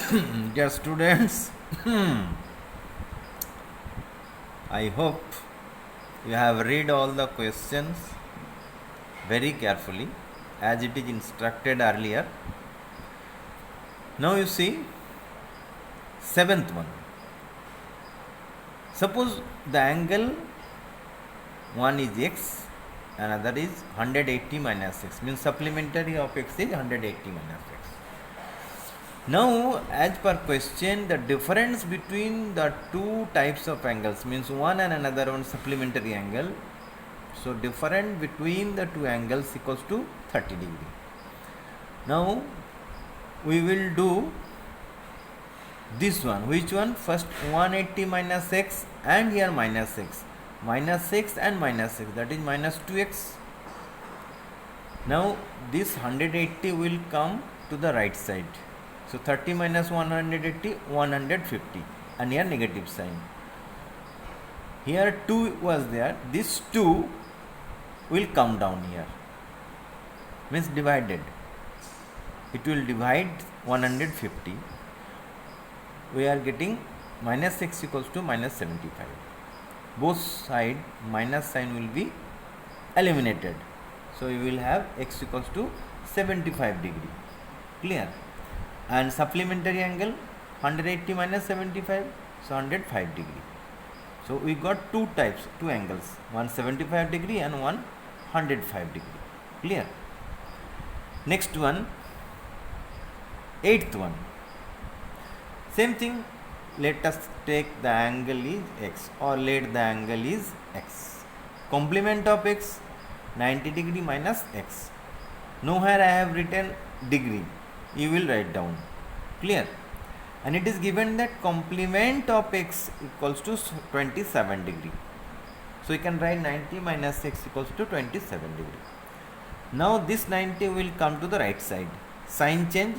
Dear students, I hope you have read all the questions very carefully as it is instructed earlier. Now you see seventh one. Suppose the angle one is x, another is 180 minus x, means supplementary of x is 180 minus x. Now, as per question, the difference between the two types of angles, means one and another one supplementary angle. So, difference between the two angles equals to 30 degree. Now, we will do this one. Which one? First 180 minus x and here minus x. Minus x and minus x, that is minus 2x. Now, this 180 will come to the right side. So 30 minus 180, 150, and here negative sign. Here 2 was there, this 2 will come down here, means divided. It will divide 150. We are getting minus x equals to minus 75. Both side minus sign will be eliminated. So you will have x equals to 75 degree. Clear? And supplementary angle 180 minus 75, so 105 degree. So we got two types, two angles, one 75 degree and one 105 degree. Clear? Next one, eighth one. Same thing, let us take the angle is x, or let the angle is x. Complement of x 90 degree minus x. Now here I have written degree. You will write down. Clear? And it is given that complement of x equals to 27 degree. So you can write 90 minus x equals to 27 degree. Now this 90 will come to the right side. Sign change.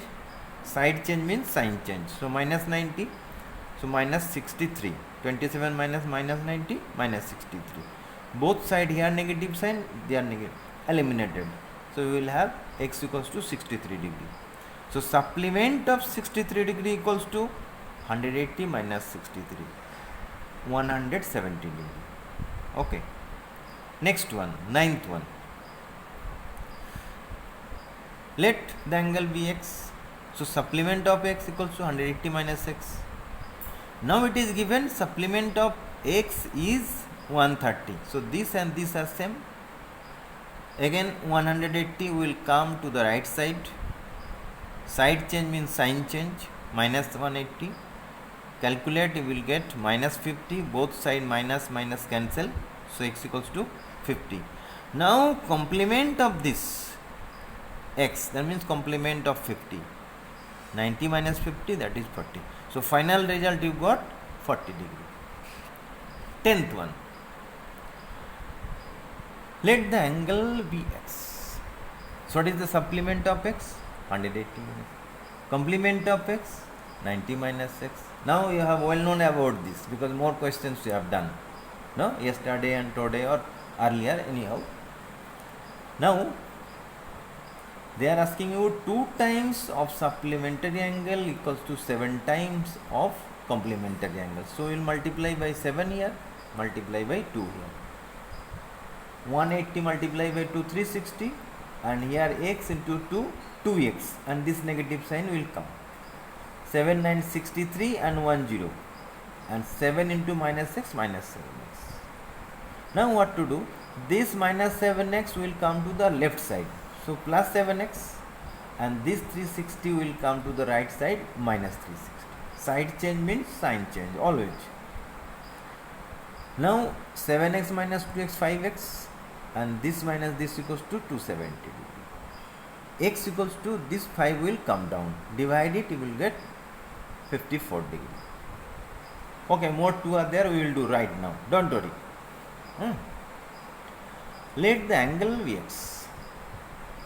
Side change means sign change. So minus 90. So minus 63. 27 minus minus 90 minus 63. Both side here negative sign, they are negative. Eliminated. So we will have x equals to 63 degree. So supplement of 63 degree equals to 180 minus 63, 170 degree. Okay. Next one, ninth one. Let the angle be x. So supplement of x equals to 180 minus x. Now it is given supplement of x is 130. So this and this are same. Again 180 will come to the right side. Side change means sign change, minus 180. Calculate, you will get minus 50. Both side minus minus cancel. So x equals to 50. Now complement of this x, that means complement of 50. 90 minus 50, that is 40. So final result you got 40 degree. 10th one. Let the angle be x. So what is the supplement of x? 180 minus. Complement of x 90 minus x. Now you have well known about this because more questions you have done. No, yesterday and today or earlier, anyhow. Now they are asking you 2 times of supplementary angle equals to 7 times of complementary angle. So you will multiply by 7 here, multiply by 2 here. 180 multiply by 2, 360, and here x into 2, 2x, and this negative sign will come. 7 9 63 and 1 0, and 7 into minus x minus 7x. Now what to do? This minus 7x will come to the left side, so plus 7x, and this 360 will come to the right side, minus 360. Side change means sign change always. Now 7x minus 2x 5x, and this minus this equals to 270 degree. X equals to this 5 will come down. Divide it, you will get 54 degree. Okay, more 2 are there, we will do right now. Don't worry. Let the angle be x.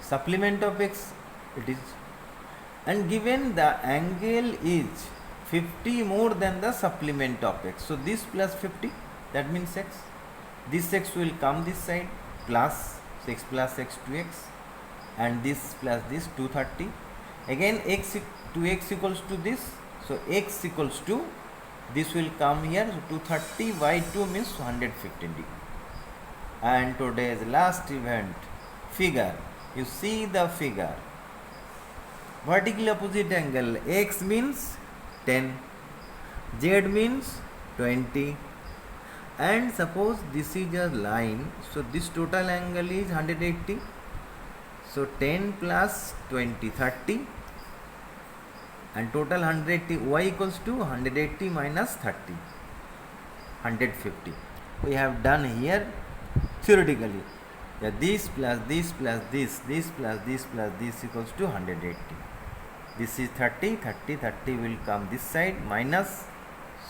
Supplement of x it is. And given the angle is 50 more than the supplement of x. So this plus 50, that means x. This x will come this side, plus 6 plus x 2x, and this plus this 230. Again x 2x equals to this, So x equals to, this will come here, so 230 by 2 means 115 degree. And today's last event, figure. You see the figure. Vertical opposite angle, x means 10, z means 20, and suppose this is a line, so this total angle is 180. So 10 plus 20, 30, and total 180, y equals to 180 minus 30, 150. We have done here theoretically that this plus this plus this plus this plus this equals to 180. This is 30, 30, 30 will come this side minus,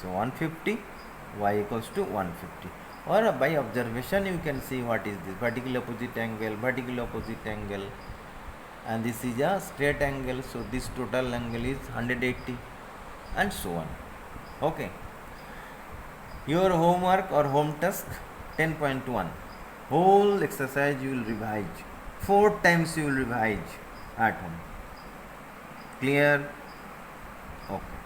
so 150, y equals to 150. Or by observation you can see what is this, vertical opposite angle, and this is a straight angle, so this total angle is 180, and so on. Okay. Your homework or home task 10.1, whole exercise you will revise 4 times, you will revise at home. Clear? Okay.